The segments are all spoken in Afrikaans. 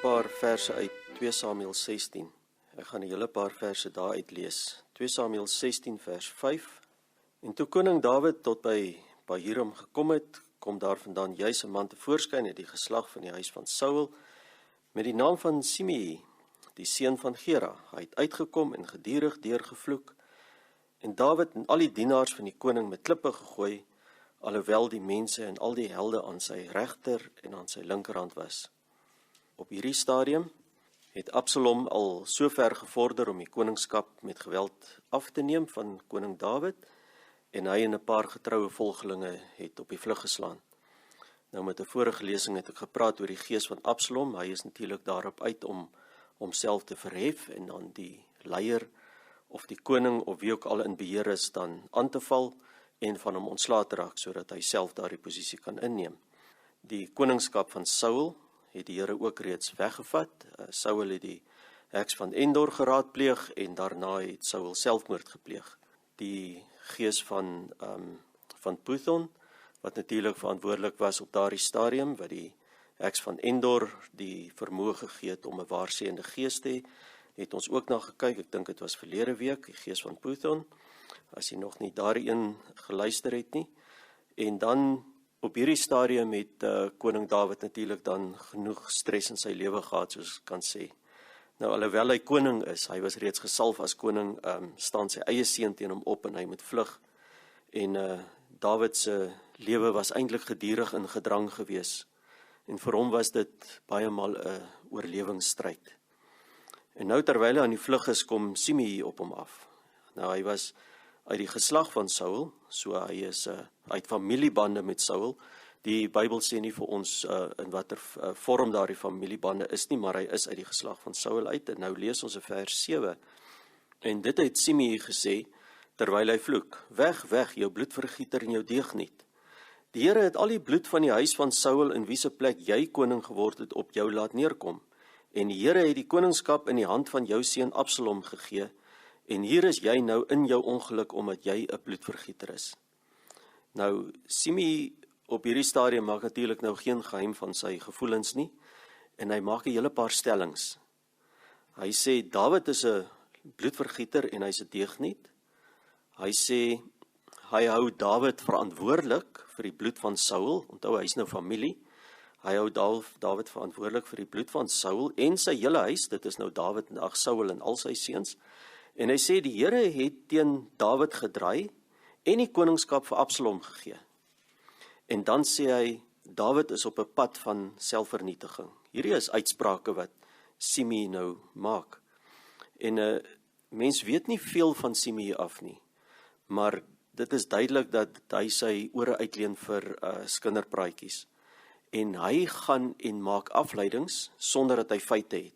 paar verse uit 2 Samuel 16. Ek gaan 'n hele paar verse daar uit lees. 2 Samuel 16 vers 5. En toe koning Dawid tot by Bahiram gekom het, kom daar vandaan juis 'n man tevoorskyn uit die geslag van die huis van Saul, met die naam van Simei, die seun van Gera. Hy het uitgekom en gedurig deurgevloek, en Dawid en al die dienaars van die koning met klippe gegooi, alhoewel die mense en al die helde aan sy regter en aan sy linkerhand was. Op hierdie stadium het Absalom al so ver gevorder om die koningskap met geweld af te neem van koning Dawid, en hy en 'n paar getroue volgelinge het op die vlug geslaan. Nou met 'n vorige lesing het ek gepraat oor die gees van Absalom. Hy is natuurlik daarop uit om homself te verhef en dan die leier of die koning of wie ook al in beheer is dan aan te val en van hom ontslae te raak sodat hy self daardie posisie kan inneem. Die koningskap van Saul het die Here ook reeds weggevat. Saul het die heks van Endor geraadpleeg en daarna het Saul selfmoord gepleeg. Die gees van Puthon, wat natuurlik verantwoordelik was op daardie stadium, wat die heks van Endor die vermoë gegee het om 'n waarseende gees te hê, het ons ook na gekyk. Ek dink dit was verlede week, die gees van Puthon, as jy nog nie daardie een geluister het nie. En dan op hierdie stadium het koning Dawid natuurlik dan genoeg stres in sy lewe gehad, soos ek kan sê. Nou, alhoewel hy koning is, hy was reeds gesalf as koning, staan sy eie seun teen hom op en hy moet vlug. En Dawid se lewe was eintlik gedurig in gedrang gewees. En vir hom was dit baie maal 'n oorlewingsstryd. En nou terwyl hy aan die vlug is, kom Simei op hom af. Nou, hy was uit die geslag van Saul, so hy is uit familiebande met Saul. Die Bybel sê nie vir ons in watter vorm daardie familiebande is nie, maar hy is uit die geslag van Saul uit. En nou lees ons in vers 7. En dit het Simei gesê, terwyl hy vloek: Weg, weg, jou bloedvergieter en jou deugniet. Die Here het al die bloed van die huis van Saul, in wie se plek jy koning geword het, op jou laat neerkom. En die Here het die koningskap in die hand van jou seun Absalom gegee, en hier is jy nou in jou ongeluk, omdat jy 'n bloedvergieter is. Nou, Simei op hierdie stadium maak natuurlik nou geen geheim van sy gevoelens nie, en hy maak 'n hele paar stellings. Hy sê, Dawid is 'n bloedvergieter en hy's 'n deugniet. Hy sê, hy hou Dawid verantwoordelik vir die bloed van Saul. Onthou, hy's nou familie. Hy hou Dawid verantwoordelik vir die bloed van Saul en sy hele huis. Dit is nou Dawid en Saul en al sy seuns. En hy sê, die Here het teen Dawid gedraai en die koningskap vir Absalom gegee. En dan sê hy, Dawid is op 'n pad van selfvernietiging. Hierdie is uitsprake wat Simei nou maak. En mens weet nie veel van Simei af nie, maar dit is duidelik dat hy sy ore uitleen vir skinderpraatjies. En hy gaan en maak afleidings sonder dat hy feite het.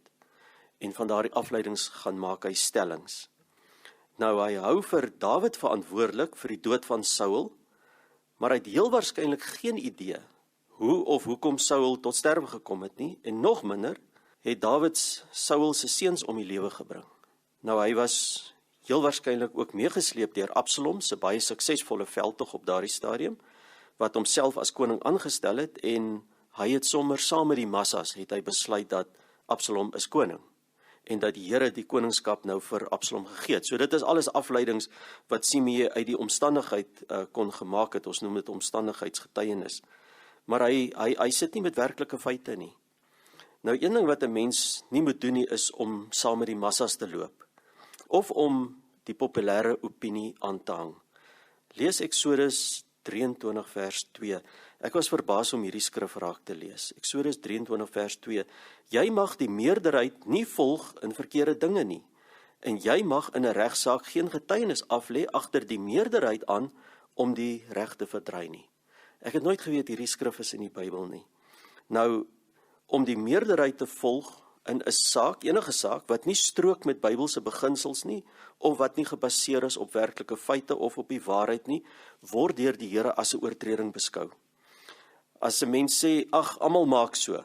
En van daardie afleidings gaan maak hy stellings. Nou, hy hou vir Dawid verantwoordelik vir die dood van Saul, maar hy het heel waarskynlik geen idee hoe of hoekom Saul tot sterwe gekom het nie, en nog minder het Dawid Saul se seuns om die lewe gebring. Nou, hy was heel waarskynlik ook meegesleep deur Absalom se baie suksesvolle veldtog op daardie stadium, wat homself as koning aangestel het, en hy het sommer saam met die massas het hy besluit dat Absalom is koning, en dat die Here die koningskap nou vir Absalom gegee het. So dit is alles afleidings wat Simei uit die omstandigheid kon gemaak het. Ons noem dit omstandigheidsgetuienis. Maar hy sit nie met werklike feite nie. Nou, een ding wat 'n mens nie moet doen nie, is om saam met die massas te loop, of om die populêre opinie aan te hang. Lees Eksodus 23 vers 2. Ek was verbaas om hierdie skrif raak te lees. Eksodus 23 vers 2. Jy mag die meerderheid nie volg in verkeerde dinge nie, en jy mag in 'n regsaak geen getuienis aflê agter die meerderheid aan om die reg te verdry nie. Ek het nooit geweet hierdie skrif is in die Bybel nie. Nou, om die meerderheid te volg in 'n saak, enige saak, wat nie strook met Bybelse beginsels nie, of wat nie gebaseer is op werklike feite of op die waarheid nie, word deur die Here as 'n oortreding beskou. As 'n mens sê, ag, almal maak so,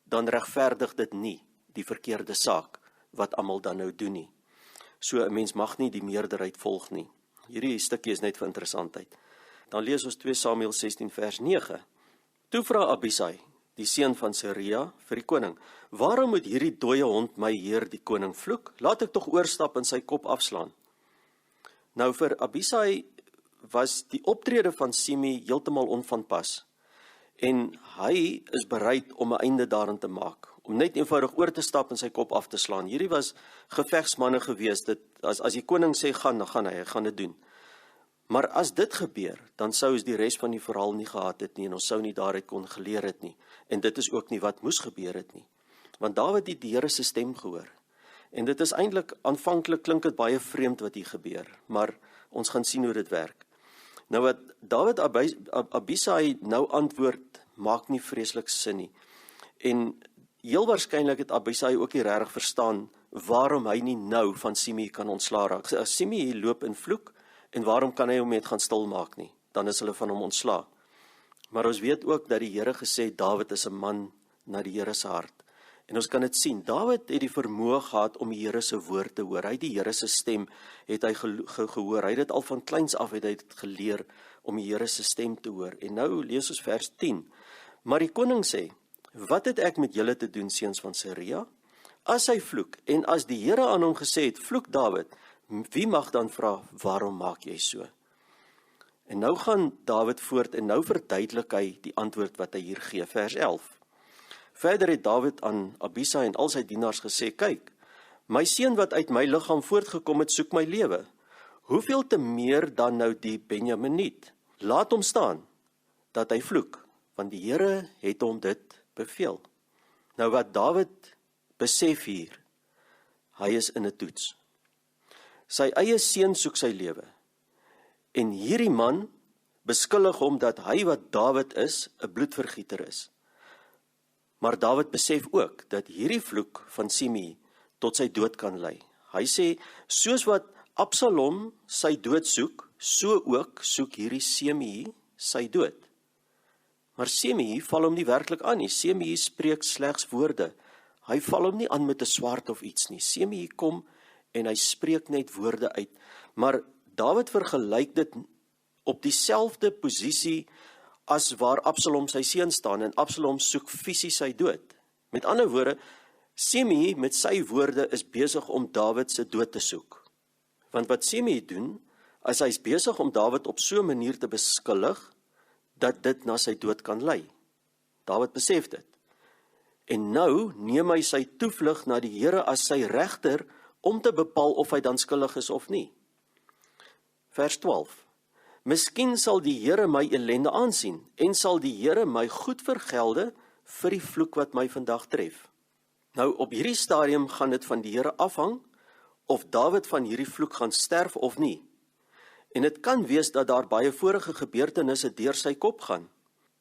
dan regverdig dit nie die verkeerde saak, wat almal dan nou doen nie. So 'n mens mag nie die meerderheid volg nie. Hierdie stukkie is net vir interessantheid. Dan lees ons 2 Samuel 16 vers 9. Toe vra Abisai, die seun van Seruia, vir die koning: "Waarom moet hierdie dooie hond my heer die koning vloek? Laat ek tog oorstap en sy kop afslaan." Nou vir Abisai was die optrede van Simei heeltemal onvanpas. En hy is bereid om 'n einde daaraan te maak, om net eenvoudig oor te stap en sy kop af te slaan. Hierdie was gevegsmanne gewees. As die koning sê gaan, dan gaan hy gaan dit doen. Maar as dit gebeur, dan sou ons die res van die verhaal nie gehad het nie, en ons sou nie daaruit kon geleer het nie. En dit is ook nie wat moes gebeur het nie. Want Dawid het die Here se stem gehoor. En dit is eintlik, aanvanklik klink dit baie vreemd wat hier gebeur, maar ons gaan sien hoe dit werk. Nou wat Dawid Abisai nou antwoord, maak nie vreeslik sin nie. En heel waarskynlik het Abisai ook nie regtig verstaan waarom hy nie nou van Simei kan ontslaa raak. As Simei loop in vloek, en waarom kan hy hom net gaan stil maak nie? Dan is hulle van hom ontslaa. Maar ons weet ook dat die Here gesê het, Dawid is 'n man na die Here se hart. En ons kan dit sien, Dawid het die vermoë gehad om die Here se woord te hoor. Hy het die Here se stem het hy gehoor. Hy het dit al van kleins af het hy dit geleer om die Here se stem te hoor. En nou lees ons vers 10. Maar die koning sê: "Wat het ek met julle te doen, seuns van Seruia? As hy vloek, en as die Here aan hom gesê het, vloek Dawid, wie mag dan vra, waarom maak jy so?" En nou gaan Dawid voort en nou verduidelik hy die antwoord wat hy hier gee, vers 11. Verder het Dawid aan Abisai en al sy dienaars gesê: "Kyk, my seun wat uit my liggaam voortgekom het, soek my lewe. Hoeveel te meer dan nou die Benjaminiet? Laat hom staan, dat hy vloek, want die Here het hom dit beveel." Nou wat Dawid besef hier, hy is in 'n toets. Sy eie seun soek sy lewe. En hierdie man beskuldig hom dat hy wat Dawid is, 'n bloedvergieter is. Maar Dawid besef ook dat hierdie vloek van Simei tot sy dood kan lei. Hy sê, soos wat Absalom sy dood soek, so ook soek hierdie Simei sy dood. Maar Simei val hom nie werklik aan nie. Simei spreek slegs woorde. Hy val hom nie aan met 'n swaard of iets nie. Simei kom en hy spreek net woorde uit. Maar Dawid vergelyk dit op dieselfde posisie as waar Absalom sy seun staan, en Absalom soek fisies sy dood. Met ander woorde, Simei met sy woorde is besig om Dawid se dood te soek. Want wat Simei doen, is hy is besig om Dawid op so 'n manier te beskuldig, dat dit na sy dood kan lei. Dawid besef dit. En nou neem hy sy toevlug na die Here as sy regter, om te bepaal of hy dan skuldig is of nie. Vers 12. Miskien sal die Here my ellende aansien, en sal die Here my goed vergelde vir die vloek wat my vandag tref. Nou op hierdie stadium gaan dit van die Here afhang, of Dawid van hierdie vloek gaan sterf of nie. En dit kan wees dat daar baie vorige gebeurtenisse deur sy kop gaan.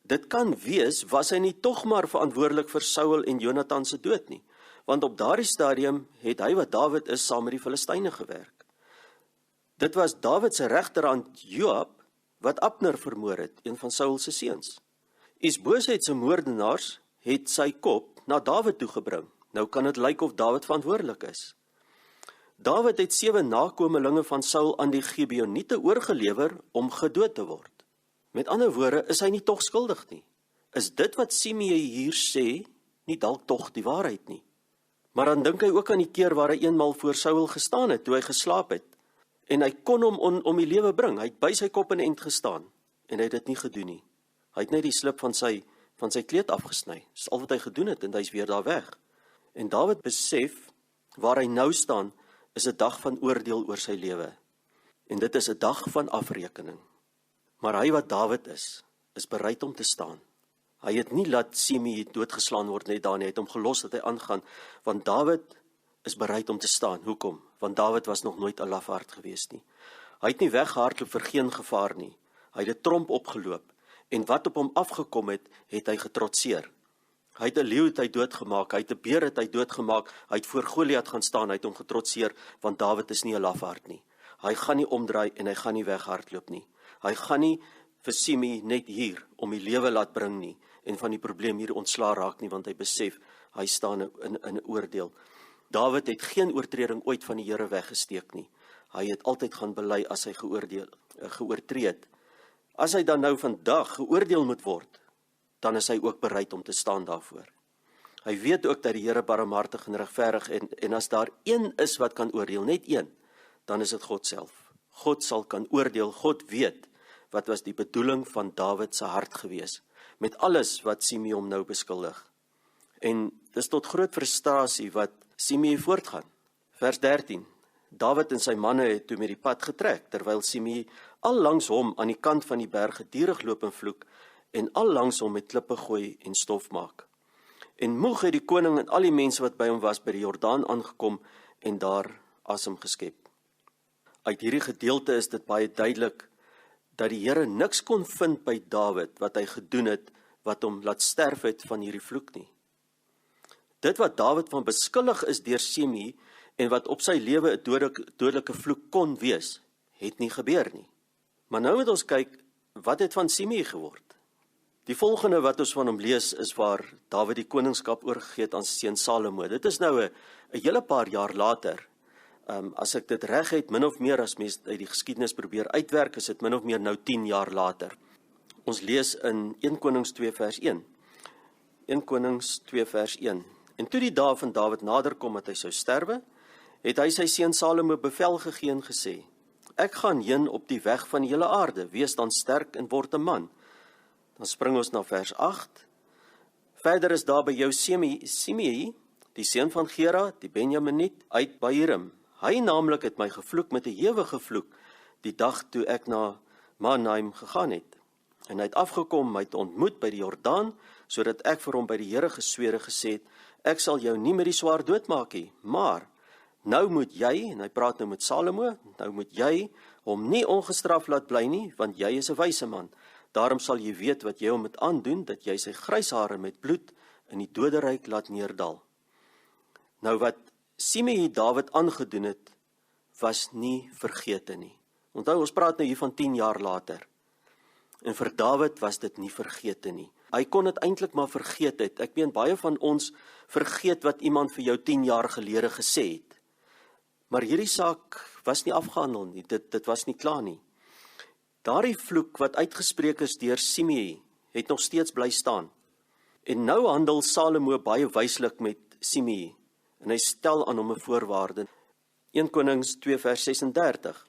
Dit kan wees, was hy nie tog maar verantwoordelik vir Saul en Jonathan se dood nie, want op daardie stadium het hy wat Dawid is saam met die Filistyne gewerk. Dit was Dawid se regterhand Joab wat Abner vermoor het, een van Saul se seuns. Isboset se moordenaars het sy kop na Dawid toe gebring. Nou kan dit lyk of Dawid verantwoordelik is. Dawid het 7 nakomelinge van Saul aan die Gibeoniete oorgelewer om gedood te word. Met ander woorde, is hy nie tog skuldig nie. Is dit wat Simei hier sê, nie dalk tog die waarheid nie? Maar dan dink hy ook aan die keer waar hy eenmaal voor Saul gestaan het, toe hy geslaap het. En hy kon hom om die lewe bring. Hy het by sy kop in 'n end gestaan. En hy het dit nie gedoen nie. Hy het net die slip van sy kleed afgesny. Dis al wat hy gedoen het, en hy's weer daar weg. En Dawid besef, waar hy nou staan, is 'n dag van oordeel oor sy lewe. En dit is 'n dag van afrekening. Maar hy wat Dawid is bereid om te staan. Hy het nie laat Simei doodgeslaan word net daar nie, hy het hom gelos dat hy aangaan, want Dawid is bereid om te staan. Hoekom? Want Dawid was nog nooit 'n lafaard gewees nie. Hy het nie weggehardloop vir geen gevaar nie. Hy het 'n tromp opgeloop, en wat op hom afgekom het, het hy getrotseer. Hy het 'n leeu doodgemaak, hy het 'n beer doodgemaak, hy het voor Goliat gaan staan, hy het hom getrotseer, want Dawid is nie 'n lafaard nie. Hy gaan nie omdraai en hy gaan nie weghardloop nie. Hy gaan nie vir Simei net hier om die lewe laat bring nie, en van die probleem hier ontslaa raak nie, want hy besef, hy staan in 'n oordeel. Dawid het geen oortreding ooit van die Here weggesteek nie. Hy het altyd gaan bely as hy geoortree het. As hy dan nou vandag geoordeel moet word, dan is hy ook bereid om te staan daarvoor. Hy weet ook dat die Here barmhartig en regverdig en as daar een is wat kan oordeel, net een, dan is dit God self. God sal kan oordeel, God weet wat was die bedoeling van Dawid se hart gewees, met alles wat Simei hom nou beskuldig. En dis tot groot frustrasie wat Simei voortgaan. Vers 13, Dawid en sy manne het toe met die pad getrek, terwyl Simei al langs hom aan die kant van die berg gedurig loop en vloek, en al langs hom met klippe gooi en stof maak. En moeg het die koning en al die mense wat by hom was by die Jordaan aangekom en daar asem geskep. Uit hierdie gedeelte is dit baie duidelik dat die Here niks kon vind by Dawid wat hy gedoen het, wat hom laat sterf het van hierdie vloek nie. Dit wat Dawid van beskuldig is deur Simei en wat op sy lewe 'n dodelike vloek kon wees, het nie gebeur nie. Maar nou moet ons kyk, wat het van Simei geword? Die volgende wat ons van hom lees is waar Dawid die koningskap oorgegee het aan sy seun Salomo. Dit is nou 'n hele paar jaar later. As ek dit reg het, min of meer as mens uit die geskiedenis probeer uitwerk, is dit min of meer nou 10 jaar later. Ons lees in 1 Konings 2 vers 1. 1 Konings 2 vers 1. En toe die dae van Dawid naderkom dat hy sou sterwe, het hy sy seun Salomo bevel gegee en gesê: Ek gaan heen op die weg van die hele aarde, wees dan sterk en word 'n man. Dan spring ons na vers 8. Verder is daar by jou Simei, die seun van Gera, die Benjaminiet, uit Bahirim. Hy naamlik het my gevloek met 'n ewige vloek, die dag toe ek na Mahanaim gegaan het. En hy het afgekom my te ontmoet by die Jordaan, sodat ek vir hom by die Here gesweer gesê het, ek sal jou nie met die swaard doodmaak nie, maar nou moet jy, en hy praat nou met Salomo, nou moet jy hom nie ongestraf laat bly nie, want jy is 'n wyse man. Daarom sal jy weet wat jy hom moet aandoen, dat jy sy grys hare met bloed in die doderyk laat neerdal. Nou wat Simei Dawid aangedoen het, was nie vergete nie. Onthou, ons praat nou hier van 10 jaar later. En vir Dawid was dit nie vergete nie. Hy kon dit eintlik maar vergeet het. Ek meen, baie van ons vergeet wat iemand vir jou 10 jaar gelede gesê het. Maar hierdie saak was nie afgehandel nie, dit was nie klaar nie. Daardie vloek wat uitgespreek is deur Simei, het nog steeds bly staan. En nou handel Salomo baie wyslik met Simei, en hy stel aan hom 'n voorwaarde. 1 Konings 2 vers 36.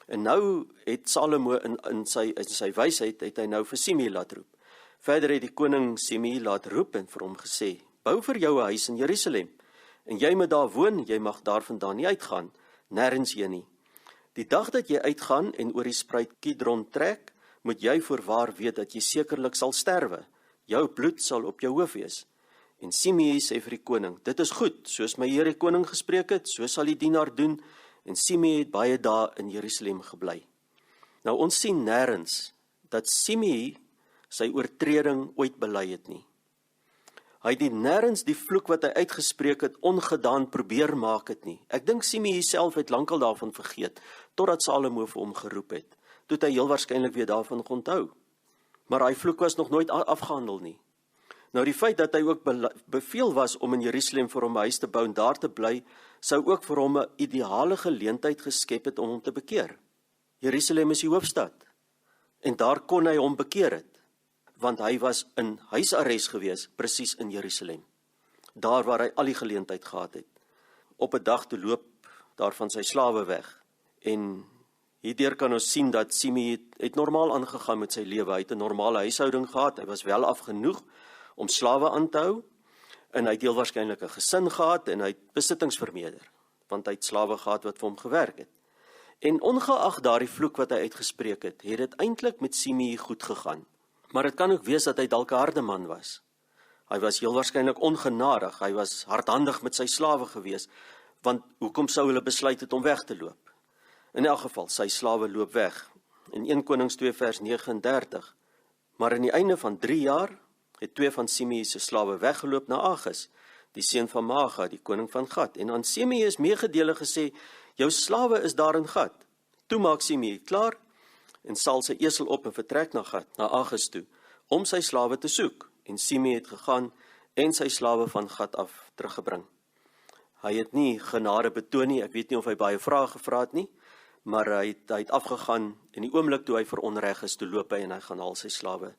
En nou het Salomo in sy wysheid, het hy nou vir Simei laat roep. Verder het die koning Simei laat roep en vir hom gesê: Bou vir jou 'n huis in Jerusalem, en jy moet daar woon, jy mag daarvandaan nie uitgaan, nêrens heen nie. Die dag dat jy uitgaan en oor die spruit Kidron trek, moet jy voorwaar weet dat jy sekerlik sal sterwe. Jou bloed sal op jou hoof wees. En Simei sê vir die koning: Dit is goed, soos my Here die koning gespreek het, so sal die dienaar doen. En Simei het baie dae in Jerusalem gebly. Nou ons sien nêrens dat Simei sy oortreding ooit bely het nie. Hy het nêrens die vloek wat hy uitgespreek het ongedaan probeer maak het nie. Ek dink Simei self het lankal daarvan vergeet, totdat Salomo vir hom geroep het. Toe het hy heel waarskynlik weer daarvan onthou. Maar hy vloek was nog nooit afgehandel nie. Nou die feit dat hy ook beveel was om in Jerusalem vir hom 'n huis te bou en daar te bly, sou ook vir hom 'n ideale geleentheid geskep het om hom te bekeer. Jerusalem is die hoofstad, en daar kon hy hom bekeer het, want hy was in huisarrest gewees, presies in Jerusalem, daar waar hy al die geleentheid gehad het. Op 'n dag toe loop daar van sy slawe weg, en hierdeur kan ons sien dat Simei het normaal aangegaan met sy lewe. Hy het 'n normale huishouding gehad, hy was wel af genoeg om slawe aan te hou, en hy het heel waarskynlik 'n gesin gehad, en hy het besittings vermeerder, want hy het slawe gehad wat vir hom gewerk het. En ongeag daardie vloek wat hy uitgespreek het, het dit eintlik met Simei goed gegaan. Maar dit kan ook wees dat hy dalk 'n harde man was. Hy was heel waarskynlik ongenadig, hy was hardhandig met sy slawe gewees, want hoekom sou hulle besluit het om weg te loop? In elk geval, sy slawe loop weg. In 1 Konings 2 vers 39. Maar in die einde van 3 jaar, het 2 van Simei se slawe weggeloop na Agis, die seun van Maaga, die koning van Gat. En aan Simei is meegedele gesê: Jou slawe is daar in Gat. Toe maak Simei klaar en sal sy esel op en vertrek na Gat, na Agis toe, om sy slawe te soek. En Simei het gegaan en sy slawe van Gat af teruggebring. Hy het nie genade betoon nie, ek weet nie of hy baie vrae gevra het nie, maar hy het afgegaan en die oomblik toe hy veronreg is, toe loop hy en hy gaan al sy slawe.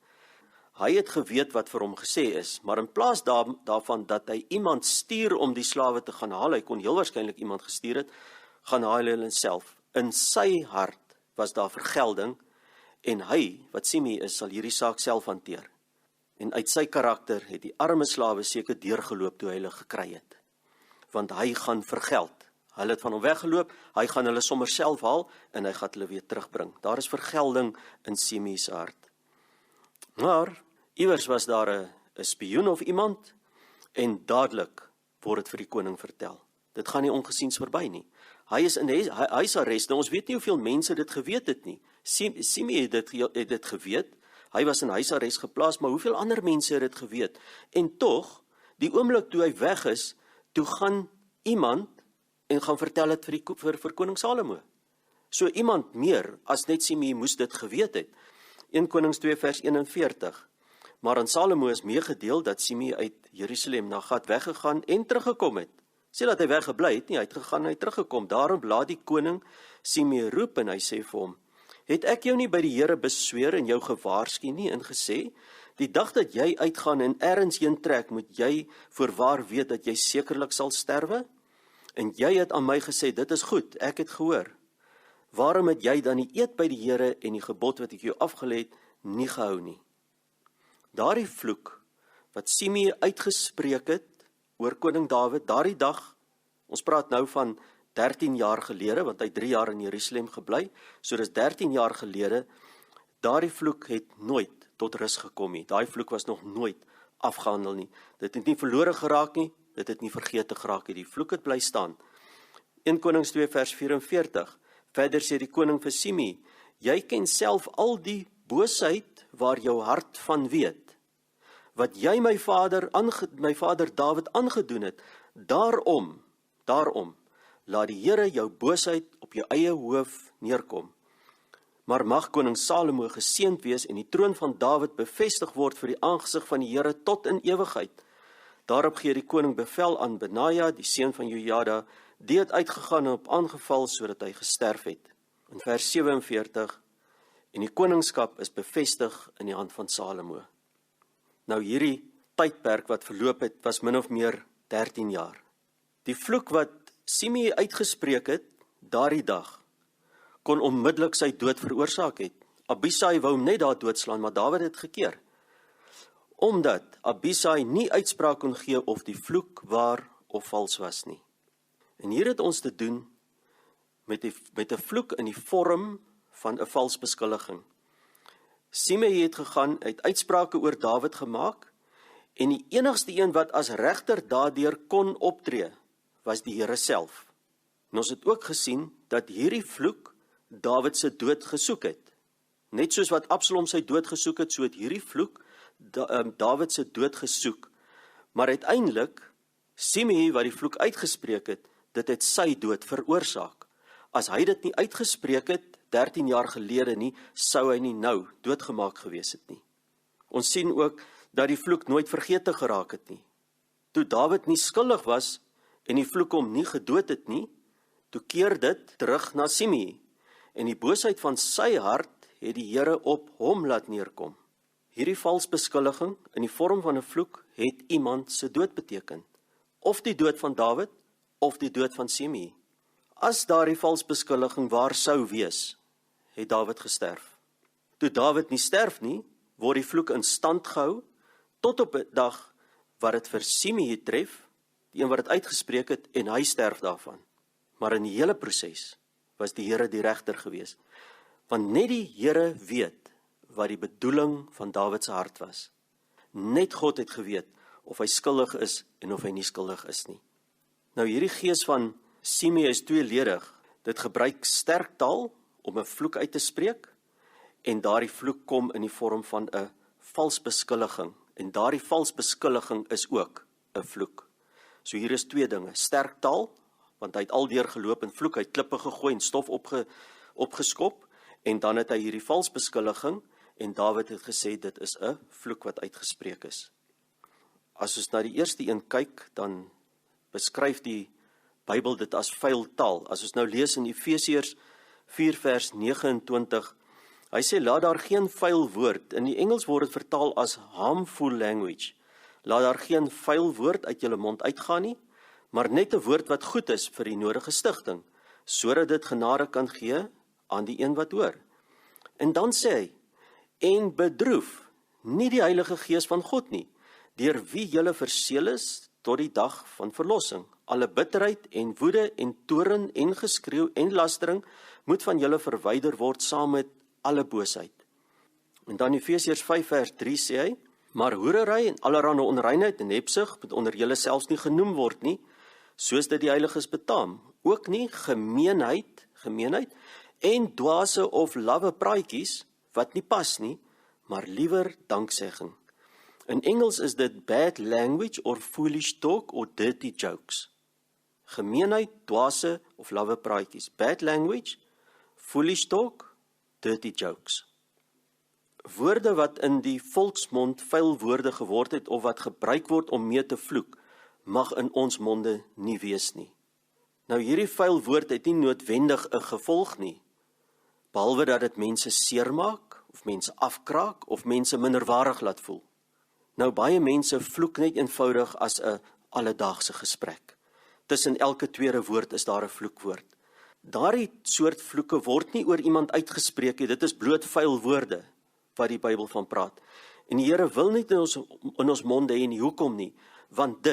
Hy het geweet wat vir hom gesê is, maar in plaas daarvan dat hy iemand stuur om die slawe te gaan haal, hy kon heel waarskynlik iemand gestuur het, gaan haal hulle self. In sy hart was daar vergelding, en hy, wat Simei is, sal hierdie saak self hanteer. En uit sy karakter het die arme slawe seker deurgeloop toe hy hulle gekry het. Want hy gaan vergeld. Hulle het van hom weggeloop, hy gaan hulle sommer self haal, en hy gaan hulle weer terugbring. Daar is vergelding in Simei se hart. Maar, iewers was daar 'n spioen of iemand, en dadelik word dit vir die koning vertel. Dit gaan nie ongesiens verby nie. Hy is in huisarrest, nou ons weet nie hoeveel mense dit geweet het nie. Simei het dit geweet, hy was in huisarrest geplaas, maar hoeveel ander mense het dit geweet? En tog, die oomblik toe hy weg is, toe gaan iemand en gaan vertel het vir koning Salomo. So iemand meer as net Simei moes dit geweet het. 1 Konings 2 vers 41. Maar aan Salomo is meegedeel dat Simei uit Jerusalem na Gat weggegaan en teruggekom het. Sê dat hy weggebly het nie, hy het gegaan en hy het teruggekom. Daarom laat die koning Simei roep en hy sê vir hom: Het ek jou nie by die Here besweer en jou gewaarsku nie en gesê, die dag dat jy uitgaan en ergens heen trek, moet jy voorwaar weet dat jy sekerlik sal sterwe? En jy het aan my gesê, dit is goed, ek het gehoor. Waarom het jy dan die eed by die Here en die gebod wat ek jou afgelê het, nie gehou nie? Daardie vloek wat Simei uitgespreek het oor koning Dawid, daardie dag, ons praat nou van 13 jaar gelede, want hy 3 jaar in Jerusalem gebly, so dis 13 jaar gelede, daardie vloek het nooit tot rus gekom nie. Daai vloek was nog nooit afgehandel nie. Dit het nie verlore geraak nie, dit het nie vergete geraak nie. Die vloek het bly staan. 1 Konings 2 vers 44. Verder sê die koning vir Simei: Jy ken self al die boosheid waar jou hart van weet, wat jy my vader Dawid aangedoen het. Daarom, laat die Here jou boosheid op jou eie hoof neerkom. Maar mag koning Salomo geseënd wees en die troon van Dawid bevestig word vir die aangesig van die Here tot in ewigheid. Daarop gee die koning bevel aan Benaja, die seun van Jojada, die het uitgegaan en op aangeval sodat hy gesterf het. In vers 47, en die koningskap is bevestig in die hand van Salomo. Nou hierdie tydperk wat verloop het, was min of meer 13 jaar. Die vloek wat Simei uitgespreek het, daardie dag, kon onmiddellik sy dood veroorsaak het. Abisai wou hom net daar doodslaan, maar Dawid het gekeer. Omdat Abisai nie uitspraak kon gee of die vloek waar of vals was nie. En hier het ons te doen met 'n vloek in die vorm van 'n vals beskuldiging. Simei het gegaan, het uitsprake oor Dawid gemaak, en die enigste een wat as regter daardeur kon optree, was die Here self. En ons het ook gesien dat hierdie vloek Dawid se dood gesoek het. Net soos wat Absalom sy dood gesoek het, so het hierdie vloek Dawid se dood gesoek. Maar uiteindelik, Simei wat die vloek uitgespreek het, dit het sy dood veroorsaak. As hy dit nie uitgespreek het, 13 jaar gelede nie, sou hy nie nou doodgemaak gewees het nie. Ons sien ook dat die vloek nooit vergete geraak het nie. Toe Dawid nie skuldig was en die vloek hom nie gedood het nie, toe keer dit terug na Simei. En die boosheid van sy hart het die Here op hom laat neerkom. Hierdie vals beskuldiging in die vorm van 'n vloek het iemand se dood beteken. Of die dood van Dawid, of die dood van Simei. As daardie vals beskuldiging waar sou wees, het Dawid gesterf. Toe Dawid nie sterf nie, word die vloek in stand gehou, tot op 'n dag wat dit vir Simei tref, die een wat dit uitgespreek het, en hy sterf daarvan. Maar in die hele proses was die Here die regter gewees. Want net die Here weet wat die bedoeling van Dawid se hart was. Net God het geweet of hy skuldig is en of hy nie skuldig is nie. Nou hierdie gees van Simei is tweeledig. Dit gebruik sterk taal om 'n vloek uit te spreek, en daardie vloek kom in die vorm van 'n vals beskuldiging. En daardie vals beskuldiging is ook 'n vloek. So hier is twee dinge: sterk taal, want hy het aldeur geloop en vloek, hy het klippe gegooi en stof opgeskop, en dan het hy hierdie vals beskuldiging, en Dawid het gesê dit is 'n vloek wat uitgespreek is. As ons na die eerste een kyk, dan beskryf die Bybel dit as vuil taal. As ons nou lees in Efesiërs 4 vers 29, Hy sê, laat daar geen vuil woord, in die Engels word dit vertaal as harmful language, laat daar geen vuil woord uit julle mond uitgaan nie, maar net 'n woord wat goed is vir die nodige stigting, sodat dit genade kan gee aan die een wat hoor. En dan sê hy, en bedroef nie die Heilige Gees van God nie, deur wie julle verseël is tot die dag van verlossing. Alle bitterheid en woede en toorn en geskreeu en lastering moet van julle verwyder word saam met alle boosheid. En dan Efesiërs 5 vers 3 sê hy, maar hoerery en allerhande onreinheid en hebsug moet onder julle selfs nie genoem word nie, soos dit die heiliges betaam, ook nie gemeenheid en dwaase of lawwe praatjies wat nie pas nie, maar liewer danksegging. In Engels is dit bad language or foolish talk or dirty jokes. Gemeenheid, dwaase of lawwe praatjies. Bad language, foolish talk, dirty jokes. Woorde wat in die volksmond vuil woorde geword het of wat gebruik word om mee te vloek, mag in ons monde nie wees nie. Nou hierdie vuil woord het nie noodwendig 'n gevolg nie, behalwe dat dit mense seermaak, of mense afkraak, of mense minderwaardig laat voel. Nou baie mense vloek net eenvoudig as 'n alledaagse gesprek. Tussen elke tweede woord is daar 'n vloekwoord. Daardie soort vloeke word nie oor iemand uitgespreek nie, dit is bloot vuil woorde wat die Bybel van praat. En die Here wil nie in ons monde hê nie, hoekom nie? Want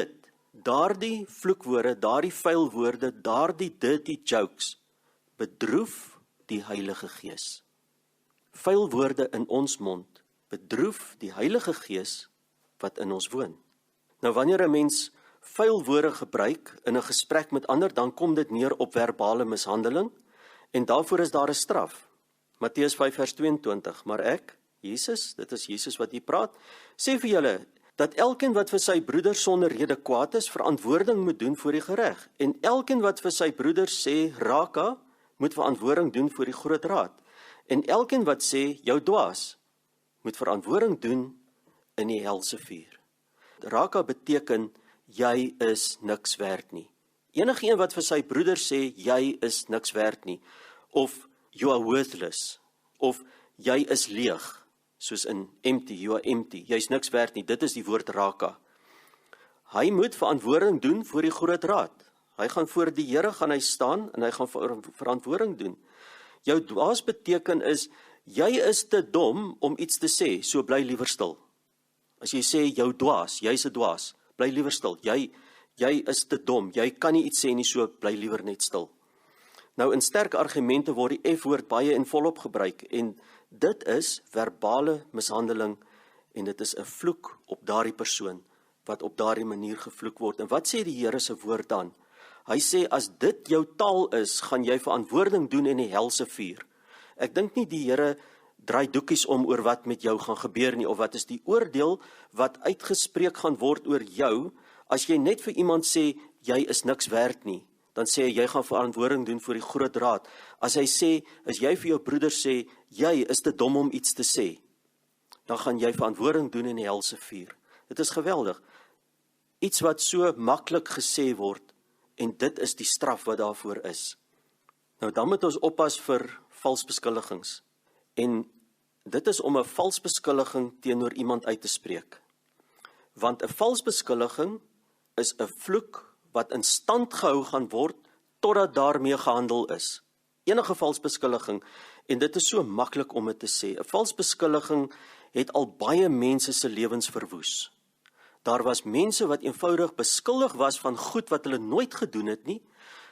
daardie vloekwoorde, daardie vuil woorde, daardie dirty jokes, bedroef die Heilige Gees. Vuil woorde in ons mond, bedroef die Heilige Gees wat in ons woon. Nou wanneer 'n mens vuil woorde gebruik in 'n gesprek met ander, dan kom dit neer op verbale mishandeling, en daarvoor is daar 'n straf. Matteus 5 vers 22, maar ek, Jesus, dit is Jesus wat hier praat, sê vir julle, dat elkeen wat vir sy broeder sonder rede kwaad is, verantwoording moet doen voor die gereg. En elkeen wat vir sy broeder sê, raka, moet verantwoording doen voor die groot raad. En elkeen wat sê, jou dwaas, moet verantwoording doen in die helse vuur. Raka beteken, jy is niks werd nie. Enige een wat vir sy broeder sê, jy is niks werd nie, of you are worthless, of jy is leeg, soos in empty, you are empty, jy is niks werd nie, dit is die woord raka. Hy moet verantwoording doen voor die groot raad. Hy gaan voor die Here gaan hy staan, en hy gaan verantwoording doen. Jou dwaas beteken is, jy is te dom om iets te sê, so bly liewer stil. As jy sê, jou dwaas, jy's 'n dwaas, bly liewer stil, jy is te dom, jy kan nie iets sê nie, so bly liewer net stil. Nou in sterk argumente word die F-woord baie en volop gebruik, en dit is verbale mishandeling, en dit is 'n vloek op daardie persoon, wat op daardie manier gevloek word. En wat sê die Here se woord dan? Hy sê, as dit jou taal is, gaan jy verantwoording doen in die helse vuur. Ek dink nie die Here draai doekies om oor wat met jou gaan gebeur nie, of wat is die oordeel wat uitgespreek gaan word oor jou, as jy net vir iemand sê, jy is niks werd nie, dan sê hy, jy gaan verantwoording doen voor die groot raad. As jy vir jou broeder sê, jy is te dom om iets te sê, dan gaan jy verantwoording doen in die helse vuur. Dit is geweldig. Iets wat so maklik gesê word, en dit is die straf wat daarvoor is. Nou dan moet ons oppas vir valsbeskuldigings. En dit is om 'n valsbeskuldiging teenoor iemand uit te spreek. Want 'n valsbeskuldiging is 'n vloek wat in stand gehou gaan word totdat daarmee gehandel is. Enige valsbeskuldiging, en dit is so maklik om dit te sê, 'n valsbeskuldiging het al baie mense se lewens verwoes. Daar was mense wat eenvoudig beskuldig was van goed wat hulle nooit gedoen het nie.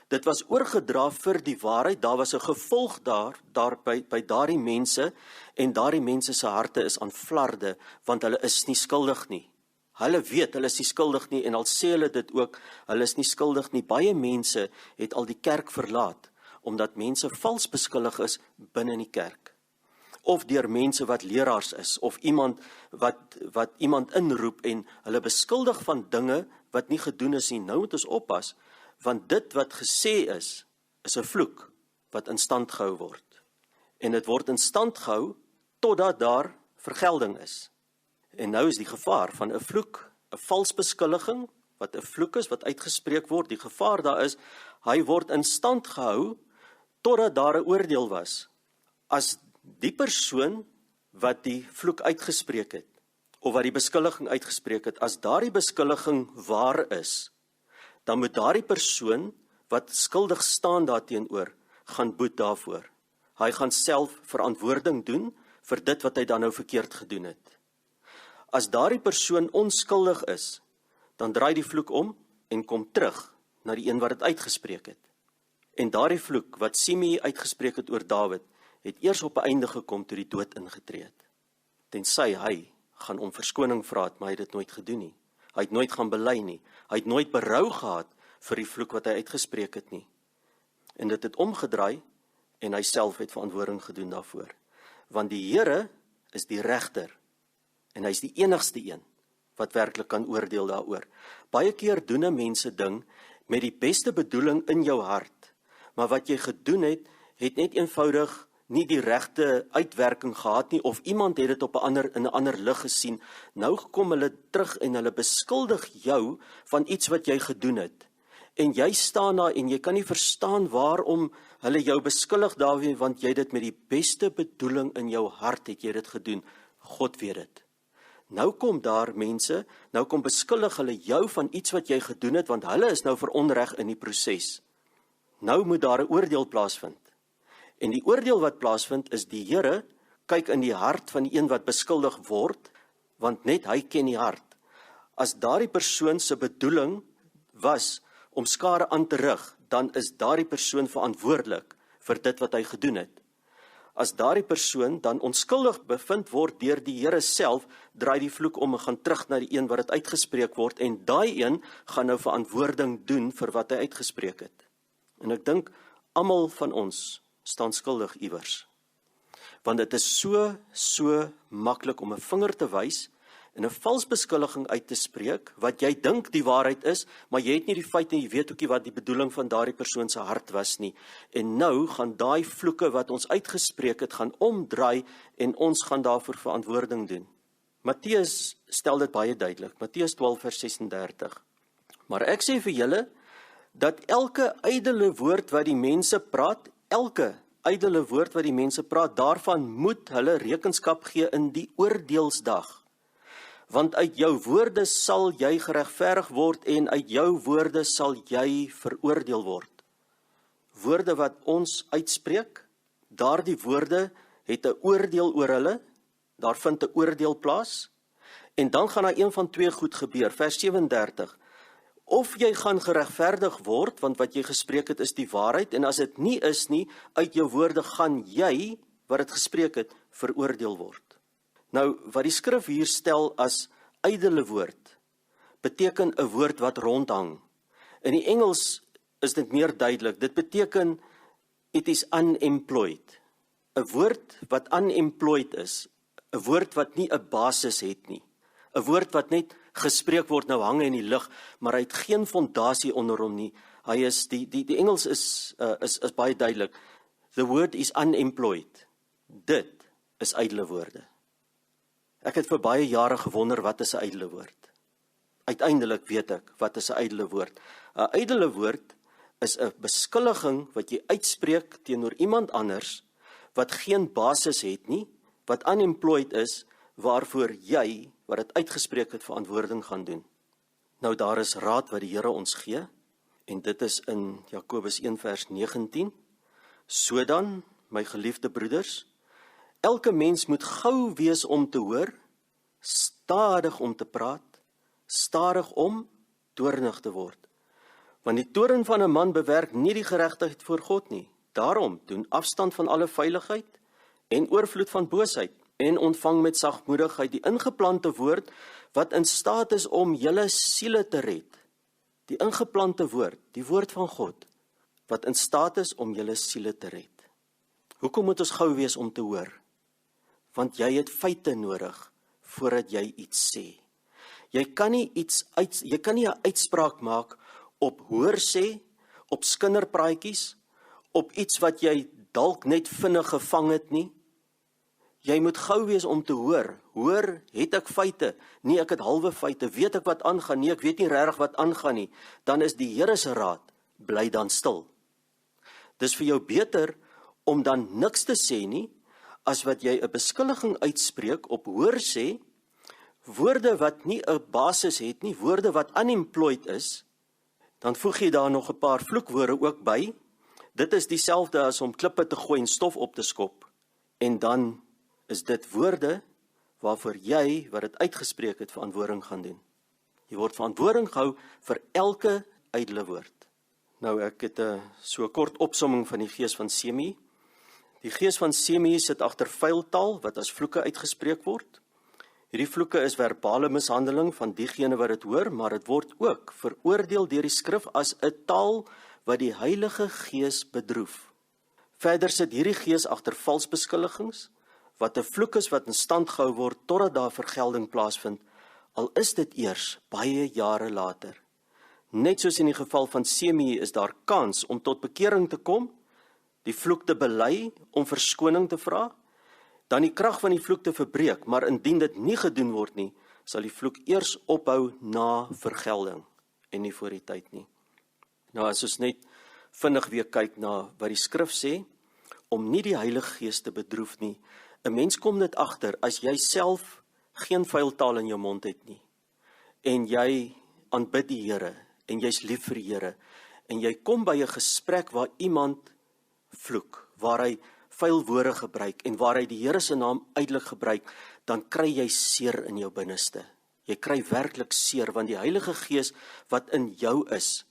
Dit was oorgedra vir die waarheid, daar was 'n gevolg daar by daardie mense, en daardie mense se harte is aan flarde, want hulle is nie skuldig nie. Hulle weet, hulle is nie skuldig nie, en al sê hulle dit ook, hulle is nie skuldig nie. Baie mense het al die kerk verlaat, omdat mense vals beskuldig is binne in die kerk. Of deur mense wat leraars is, of iemand wat iemand inroep, en hulle beskuldig van dinge wat nie gedoen is nie. Nou moet ons oppas, want dit wat gesê is 'n vloek wat in stand gehou word. En dit word in stand gehou totdat daar vergelding is. En nou is die gevaar van 'n vloek, 'n vals beskuldiging, wat 'n vloek is, wat uitgespreek word, die gevaar daar is, hy word in stand gehou totdat daar 'n oordeel was. As Die persoon wat die vloek uitgespreek het, of wat die beskuldiging uitgespreek het, as daardie beskuldiging waar is, dan moet daardie persoon wat skuldig staan daarteenoor, gaan boet daarvoor. Hy gaan self verantwoording doen vir dit wat hy dan nou verkeerd gedoen het. As daardie persoon onskuldig is, dan draai die vloek om en kom terug na die een wat dit uitgespreek het. En daardie vloek wat Simei uitgespreek het oor Dawid, het eers op 'n einde gekom toe die dood ingetree het. Tensy hy gaan om verskoning vra het, maar hy het dit nooit gedoen nie. Hy het nooit gaan bely nie. Hy het nooit berou gehad vir die vloek wat hy uitgespreek het nie. En dit het omgedraai en hy self het verantwoording gedoen daarvoor. Want die Here is die regter en hy is die enigste een wat werklik kan oordeel daaroor. Baie keer doen 'n mens 'n ding met die beste bedoeling in jou hart, maar wat jy gedoen het, het net eenvoudig nie die regte uitwerking gehad nie, of iemand het dit op in 'n ander lig gesien. Nou kom hulle terug en hulle beskuldig jou van iets wat jy gedoen het. En jy staan daar en jy kan nie verstaan waarom hulle jou beskuldig daarvan, want jy dit met die beste bedoeling in jou hart het jy dit gedoen. God weet dit. Nou kom daar mense, nou kom beskuldig hulle jou van iets wat jy gedoen het, want hulle is nou veronreg in die proses. Nou moet daar 'n oordeel plaasvind. En die oordeel wat plaasvind is die Here kyk in die hart van die een wat beskuldig word, want net hy ken die hart. As daardie persoon se bedoeling was om skade aan te rig, dan is daardie persoon verantwoordelik vir dit wat hy gedoen het. As daardie persoon dan onskuldig bevind word deur die Here self, draai die vloek om en gaan terug na die een wat dit uitgespreek word, en daai een gaan nou verantwoording doen vir wat hy uitgespreek het. En ek dink almal van ons staan skuldig iewers. Want dit is so maklik om 'n vinger te wys en 'n vals beskuldiging uit te spreek, wat jy dink die waarheid is, maar jy het nie die feit en jy weet ook nie wat die bedoeling van daardie persoon se hart was nie. En nou gaan daai vloeke wat ons uitgespreek het, gaan omdraai en ons gaan daarvoor verantwoording doen. Matteus stel dit baie duidelik, Matteus 12 vers 36. Maar ek sê vir julle, dat elke ydelle woord wat die mense praat, daarvan moet hulle rekenskap gee in die oordeelsdag. Want uit jou woorde sal jy geregverdig word en uit jou woorde sal jy veroordeel word. Woorde wat ons uitspreek, daardie woorde het 'n oordeel oor hulle, daar vind 'n oordeel plaas, en dan gaan daar een van twee goed gebeur, vers 37, of jy gaan geregverdig word, want wat jy gespreek het is die waarheid, en as dit nie is nie, uit jou woorde gaan jy, wat het gespreek het, veroordeel word. Nou, wat die skrif hier stel as ydelle woord, beteken 'n woord wat rondhang. In die Engels is dit meer duidelik, dit beteken it is unemployed. 'n Woord wat unemployed is, 'n woord wat nie 'n basis het nie, 'n woord wat net gespreek word, nou hang in die lug, maar hy het geen fondasie onder hom nie. Hy is, die Engels is baie duidelik. The word is unemployed. Dit is ydelle woorde. Ek het vir baie jare gewonder, wat is 'n ydelle woord? Uiteindelik weet ek, wat is 'n ydelle woord? 'n Ydelle woord is 'n beskuldiging wat jy uitspreek teenoor iemand anders, wat geen basis het nie, wat unemployed is, waarvoor jy, wat het uitgespreek het, verantwoording gaan doen. Nou daar is raad wat die Here ons gee, en dit is in Jakobus 1 vers 19. Sodan, my geliefde broeders, elke mens moet gou wees om te hoor, stadig om te praat, stadig om toornig te word. Want die toorn van 'n man bewerk nie die geregtigheid voor God nie. Daarom doen afstand van alle veiligheid en oorvloed van boosheid, en ontvang met sagmoedigheid die ingeplante woord, wat in staat is om julle siele te red. Die ingeplante woord, die woord van God, wat in staat is om julle siele te red. Hoekom moet ons gou wees om te hoor? Want jy het feite nodig, voordat jy iets sê. Jy kan nie 'n uitspraak maak op hoorsê, op skinderpraatjies, op iets wat jy dalk net vinnig gevang het nie. Jy moet gou wees om te hoor. Hoor, het ek feite? Nee, ek het halwe feite. Weet ek wat aangaan? Nee, ek weet nie regtig wat aangaan nie. Dan is die Here se raad, bly dan stil. Dis vir jou beter om dan niks te sê nie, as wat jy 'n beskuldiging uitspreek op hoorsê, woorde wat nie 'n basis het nie, woorde wat unemployed is, dan voeg jy daar nog 'n paar vloekwoorde ook by. Dit is dieselfde as om klippe te gooi en stof op te skop. En dan is dit woorde waarvoor jy, wat dit uitgespreek het, verantwoording gaan doen. Jy word verantwoording gehou vir elke ydelle woord. Nou, ek het so 'n kort opsomming van die gees van Semi. Die gees van Semi sit agter vuil taal wat as vloeke uitgespreek word. Hierdie vloeke is verbale mishandeling van diegene wat dit hoor, maar dit word ook veroordeel deur die skrif as 'n taal wat die Heilige Gees bedroef. Verder sit hierdie gees agter vals beskuldigings, wat 'n vloek is wat in stand gehou word totdat daar vergelding plaasvind, al is dit eers baie jare later. Net soos in die geval van Semi is daar kans om tot bekering te kom, die vloek te bely, om verskoning te vra, dan die krag van die vloek te verbreek, maar indien dit nie gedoen word nie, sal die vloek eers ophou na vergelding en nie voor die tyd nie. Nou as ons net vinnig weer kyk na wat die skrif sê, om nie die Heilige Gees te bedroef nie. 'n Mens kom dit agter as jy self geen vuil taal in jou mond het nie, en jy aanbid die Here, en jy's lief vir die Here, en jy kom by 'n gesprek waar iemand vloek, waar hy vuil woorde gebruik, en waar hy die Here se naam uitelik gebruik, dan kry jy seer in jou binneste. Jy kry werklik seer, want die Heilige Gees wat in jou is,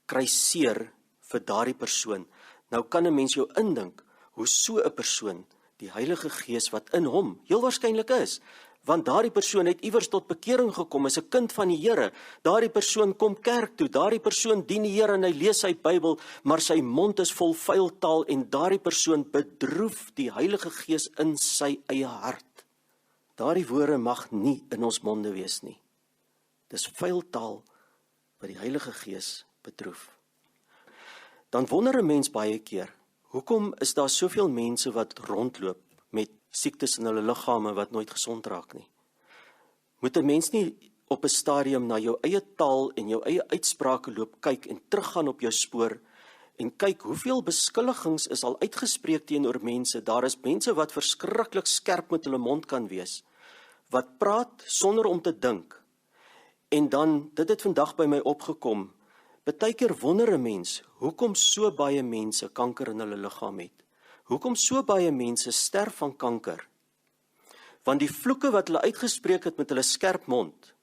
kry seer vir daardie persoon. Nou kan 'n mens jou indink, hoe so 'n persoon, die Heilige Gees wat in hom heel waarskynlik is, want daardie persoon het iewers tot bekering gekom, is 'n kind van die Here, daardie persoon kom kerk toe, daardie persoon dien die Here en hy lees sy Bybel, maar sy mond is vol vuil taal en daardie persoon bedroef die Heilige Gees in sy eie hart. Daardie woorde mag nie in ons monde wees nie. Dis vuil taal wat die Heilige Gees bedroef. Dan wonder 'n mens baie keer, hoekom is daar soveel mense wat rondloop met siektes in hulle liggame wat nooit gesond raak nie? Moet 'n mens nie op 'n stadium na jou eie taal en jou eie uitsprake loop kyk en teruggaan op jou spoor en kyk hoeveel beskuldigings is al uitgespreek teenoor mense? Daar is mense wat verskriklik skerp met hulle mond kan wees, wat praat sonder om te dink. En dan, dit het vandag by my opgekom, partykeer wonder 'n mens, hoekom so baie mense kanker in hulle liggaam het? Hoekom so baie mense sterf van kanker? Want die vloeke wat hulle uitgespreek het met hulle skerp mond,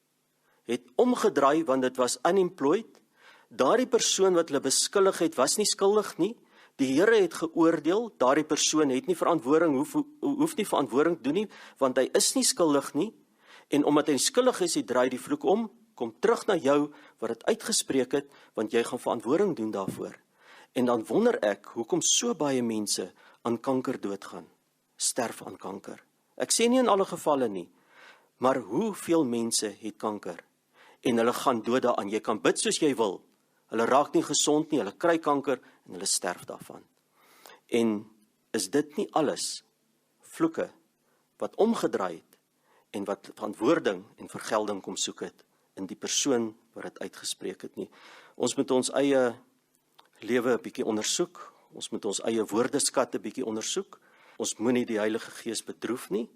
het omgedraai, want dit was unemployed. Daardie persoon wat hulle beskuldig het, was nie skuldig nie. Die Here het geoordeel, daardie persoon het nie verantwoording, hoef nie verantwoording te doen nie, want hy is nie skuldig nie. En omdat hy skuldig is, hy draai die vloek om, kom terug na jou wat dit uitgespreek het, want jy gaan verantwoording doen daarvoor. En dan wonder ek, hoekom so baie mense aan kanker doodgaan, sterf aan kanker. Ek sê nie in alle gevalle nie, maar hoeveel mense het kanker, en hulle gaan dood daaraan. Jy kan bid soos jy wil, hulle raak nie gesond nie, hulle kry kanker, en hulle sterf daarvan. En is dit nie alles vloeke, wat omgedraai het, en wat verantwoording en vergelding kom soek het, in die persoon wat dit uitgespreek het nie. Ons moet ons eie lewe 'n bietjie ondersoek, ons moet ons eie woordeskat 'n bietjie ondersoek, ons moenie die Heilige Gees bedroef nie,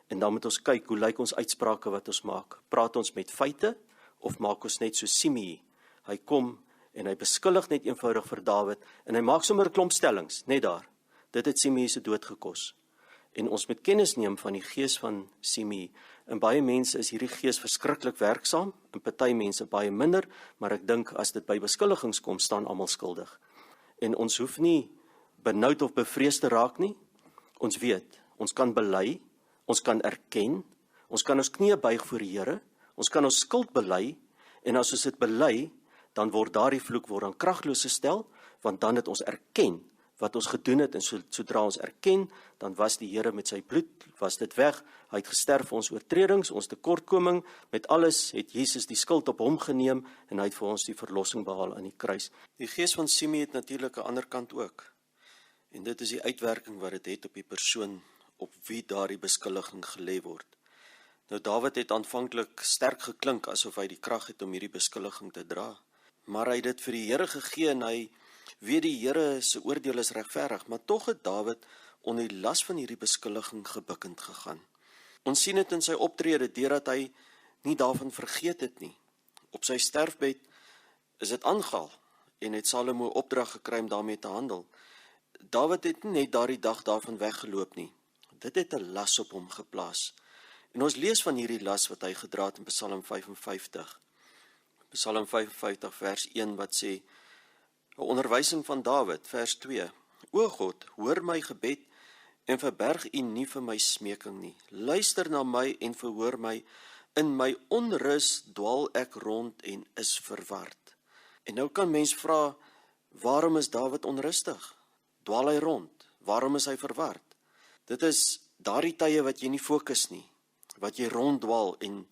en dan moet ons kyk, hoe lyk ons uitsprake wat ons maak? Praat ons met feite, of maak ons net so Simei? Hy kom, en hy beskuldig net eenvoudig vir Dawid, en hy maak sommer 'n klomp stellings, net daar. Dit het Simei se dood gekos. En ons moet kennis neem van die gees van Simei. En baie mense is hierdie gees verskriklik werksaam, en party mense baie minder, maar ek dink as dit by beskuldigings kom, staan almal skuldig. En ons hoef nie benoud of bevrees te raak nie. Ons weet, ons kan bely, ons kan erken, ons kan ons knieë buig voor die Here, ons kan ons skuld bely, en as ons dit bely, dan word daardie vloek dan kragloos gestel, want dan het ons erken wat ons gedoen het, en sodra ons erken, dan was die Here met sy bloed, was dit weg, hy het gesterf vir ons oortredings, ons tekortkoming, met alles het Jesus die skuld op hom geneem, en hy het vir ons die verlossing behaal aan die kruis. Die gees van Simei het natuurlik 'n ander kant ook, en dit is die uitwerking wat dit het op die persoon, op wie daardie beskuldiging gelê word. Nou Dawid het aanvanklik sterk geklink, asof hy die krag het om hierdie beskuldiging te dra, maar hy het dit vir die Here gegee, en hy weet die Here se oordeel is regverdig, maar tog het Dawid onder die las van hierdie beskuldiging gebukkend gegaan. Ons sien dit in sy optrede deurdat hy nie daarvan vergeet het nie. Op sy sterfbed is dit aangehaal en het Salomo opdrag gekry om daarmee te handel. Dawid het nie net daardie dag daarvan weggeloop nie. Dit het 'n las op hom geplaas. En ons lees van hierdie las wat hy gedra het in Psalm 55. Psalm 55 vers 1 wat sê, 'n onderwysing van Dawid, vers 2. O God, hoor my gebed en verberg U nie vir my smeking nie. Luister na my en verhoor my. In my onrus dwaal ek rond en is verward. En nou kan mens vra, waarom is Dawid onrustig? Dwaal hy rond? Waarom is hy verward? Dit is daardie tye wat jy nie fokus nie, wat jy ronddwaal en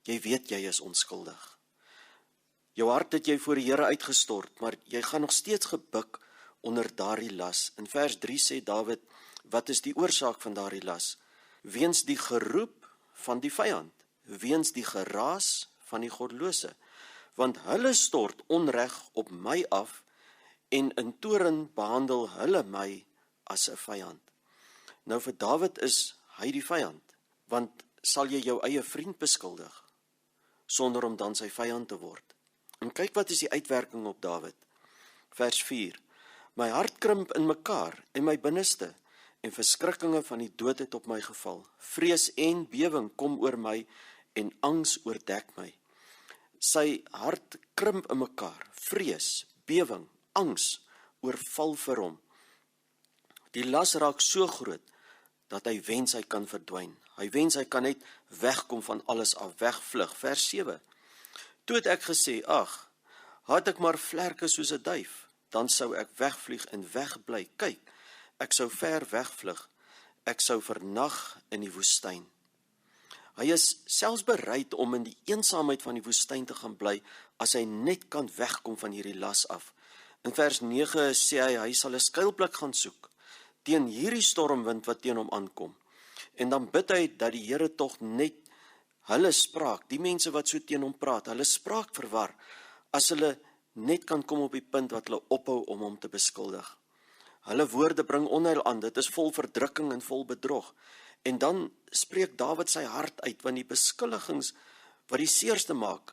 jy weet jy is onskuldig. Jou hart het jy voor die Here uitgestort, maar jy gaan nog steeds gebuk onder daardie las. In vers 3 sê Dawid, wat is die oorsaak van daardie las? Weens die geroep van die vyand, weens die geraas van die goddelose, want hulle stort onreg op my af en in toorn behandel hulle my as 'n vyand. Nou vir Dawid is hy die vyand, want sal jy jou eie vriend beskuldig, sonder om dan sy vyand te word? En kyk wat is die uitwerking op Dawid. Vers 4. My hart krimp in mekaar en my binneste, en verskrikkinge van die dood het op my geval. Vrees en bewing kom oor my en angs oordek my. Sy hart krimp in mekaar, vrees, bewing, angs oorval vir hom. Die las raak so groot dat hy wens hy kan verdwyn. Hy wens hy kan net wegkom van alles af, wegvlug. Vers 7. Toe het ek gesê, ag, had ek maar vlerke soos 'n duif, dan sou ek wegvlieg en wegbly. Kyk, ek sou ver wegvlug, ek sou vernag in die woestyn. Hy is selfs bereid om in die eensaamheid van die woestyn te gaan bly, as hy net kan wegkom van hierdie las af. In vers 9 sê hy sal 'n skuilplek gaan soek, teen hierdie stormwind wat teen hom aankom. En dan bid hy dat die Here tog net hulle spraak, die mense wat so teen hom praat, hulle spraak verwar, as hulle net kan kom op die punt wat hulle ophou om hom te beskuldig. Hulle woorde bring onheil aan, dit is vol verdrukking en vol bedrog. En dan spreek Dawid sy hart uit, want die beskuldigings wat die seerste maak,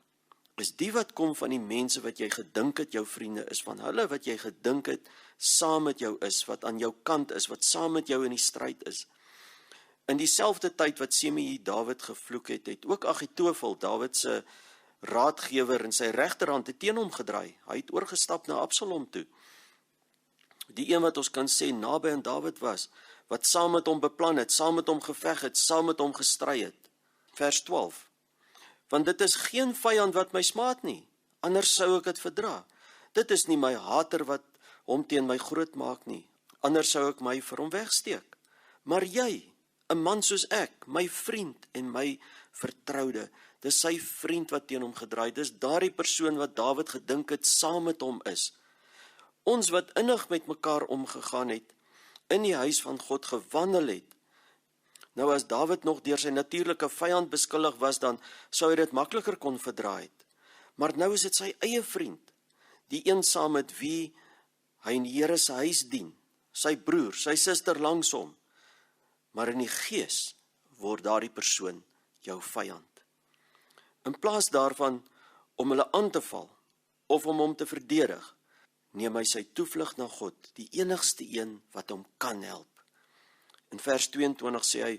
is die wat kom van die mense wat jy gedink het jou vriende is, van hulle wat jy gedink het saam met jou is, wat aan jou kant is, wat saam met jou in die stryd is. In dieselfde tyd wat Semei Dawid gevloek het, het ook Agitofel, Dawid se raadgewer in sy regterhand, het teen hom gedraai. Hy het oorgestap na Absalom toe. Die een wat ons kan sê naby aan Dawid was, wat saam met hom beplan het, saam met hom geveg het, saam met hom gestry het. Vers 12. Want dit is geen vyand wat my smaad nie, anders sou ek dit verdra. Dit is nie my hater wat hom teen my groot maak nie, anders sou ek my vir hom wegsteek. Maar jy, 'n man soos ek, my vriend en my vertroude, dis sy vriend wat teen hom gedraai, dis daardie persoon wat Dawid gedink het saam met hom is. Ons wat innig met mekaar omgegaan het, in die huis van God gewandel het. Nou as Dawid nog deur sy natuurlike vyand beskuldig was, dan sou hy dit makliker kon verdra het. Maar nou is dit sy eie vriend, die een saam met wie hy in die Here se huis dien, sy broer, sy suster langs hom. Maar in die gees word daardie persoon jou vyand. In plaas daarvan om hulle aan te val, of om hom te verdedig, neem hy sy toevlug na God, die enigste een wat hom kan help. In vers 22 sê hy,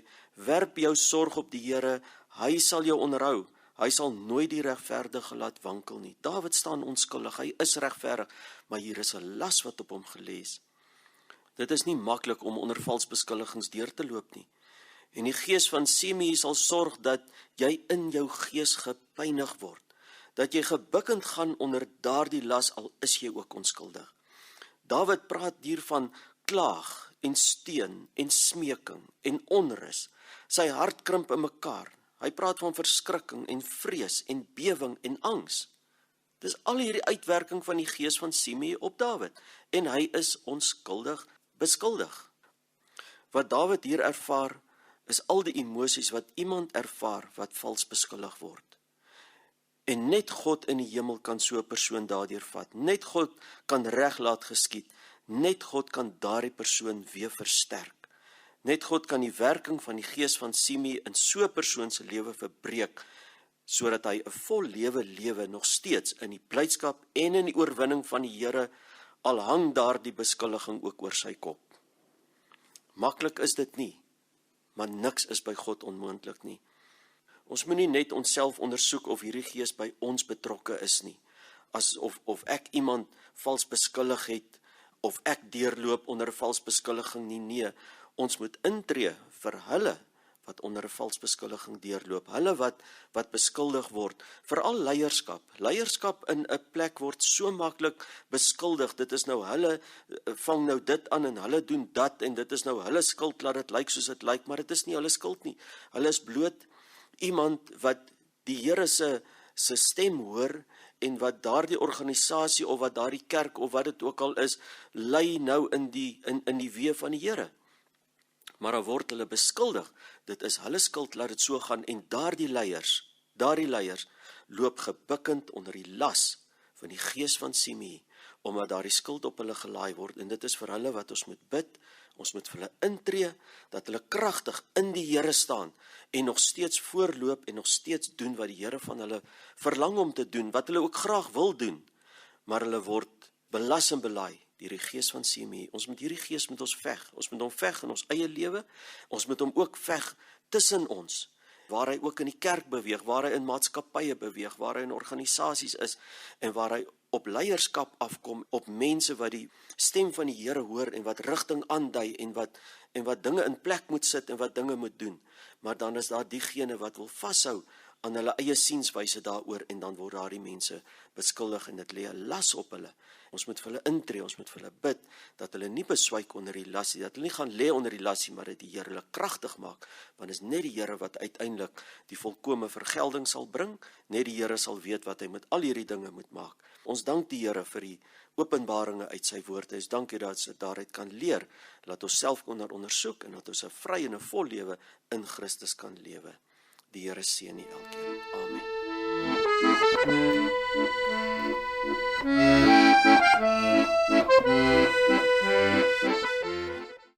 werp jou sorg op die Here, hy sal jou onderhou, hy sal nooit die regverdige laat wankel nie. Dawid staan onskuldig, hy is regverdig, maar hier is 'n las wat op hom gelê is. Dit is nie maklik om onder vals beskuldigings deur te loop nie. En die gees van Semei sal sorg dat jy in jou gees gepynig word, dat jy gebukkend gaan onder daardie las, al is jy ook onskuldig. Dawid praat hier van klaag en steun en smeking en onrus. Sy hart krimp in mekaar. Hy praat van verskrikking en vrees en bewing en angs. Dis al hierdie uitwerking van die gees van Semei op Dawid. En hy is onskuldig beskuldig. Wat Dawid hier ervaar, is al die emosies wat iemand ervaar wat vals beskuldig word. En net God in die hemel kan so 'n persoon daardeur vat. Net God kan reg laat geskied. Net God kan daardie persoon weer versterk. Net God kan die werking van die gees van Simei in so 'n persoon se lewe verbreek, sodat hy 'n vol lewe nog steeds in die blydskap en in die oorwinning van die Here, al hang daar die beskuldiging ook oor sy kop. Maklik is dit nie, maar niks is by God onmoontlik nie. Ons moet nie net onsself ondersoek of hierdie gees by ons betrokke is nie, of ek iemand vals beskuldig het, of ek deurloop onder 'n vals beskuldiging nie. Nee, ons moet intree vir hulle wat onder 'n vals beskuldiging deurloop, hulle wat beskuldig word, veral leierskap. Leierskap in 'n plek word so maklik beskuldig, dit is nou hulle vang nou dit aan en hulle doen dat en dit is nou hulle skuld, laat dit lyk soos dit lyk, maar dit is nie hulle skuld nie. Hulle is bloot iemand wat die Here se stem hoor en wat daardie organisasie of wat daardie kerk of wat dit ook al is, lei nou in die weë van die Here. Maar dan word hulle beskuldig, dit is hulle skuld, laat dit so gaan, en daardie leiers loop gebukkend onder die las van die gees van Simei, omdat daardie skuld op hulle gelaai word, en dit is vir hulle wat ons moet bid, ons moet vir hulle intree, dat hulle kragtig in die Here staan, en nog steeds voorloop, en nog steeds doen wat die Here van hulle verlang om te doen, wat hulle ook graag wil doen, maar hulle word belas en belaai deur die gees van Simei. Ons moet hierdie gees met ons veg, ons moet hom veg in ons eie lewe, ons moet hom ook veg tussen ons, waar hy ook in die kerk beweeg, waar hy in maatskappye beweeg, waar hy in organisasies is, en waar hy op leierskap afkom, op mense wat die stem van die Here hoor, en wat rigting aandui, en wat dinge in plek moet sit, en wat dinge moet doen. Maar dan is daar diegene wat wil vashou aan hulle eie sienswyse daaroor, en dan word daardie mense beskuldig, en dit lê 'n las op hulle. Ons moet vir hulle intree, ons moet vir hulle bid, dat hulle nie beswyk onder die lasie, dat hulle nie gaan lê onder die lasie, maar dat die Here hulle kragtig maak, want is net die Here wat uiteindelik die volkome vergelding sal bring, net die Here sal weet wat hy met al hierdie dinge moet maak. Ons dank die Here vir die openbaringe uit sy woord. Ons dankie dat ons daaruit kan leer, laat ons self ondersoek, en dat ons 'n vry en 'n vol lewe in Christus kan lewe. Die Here seën u elkeen. Amen.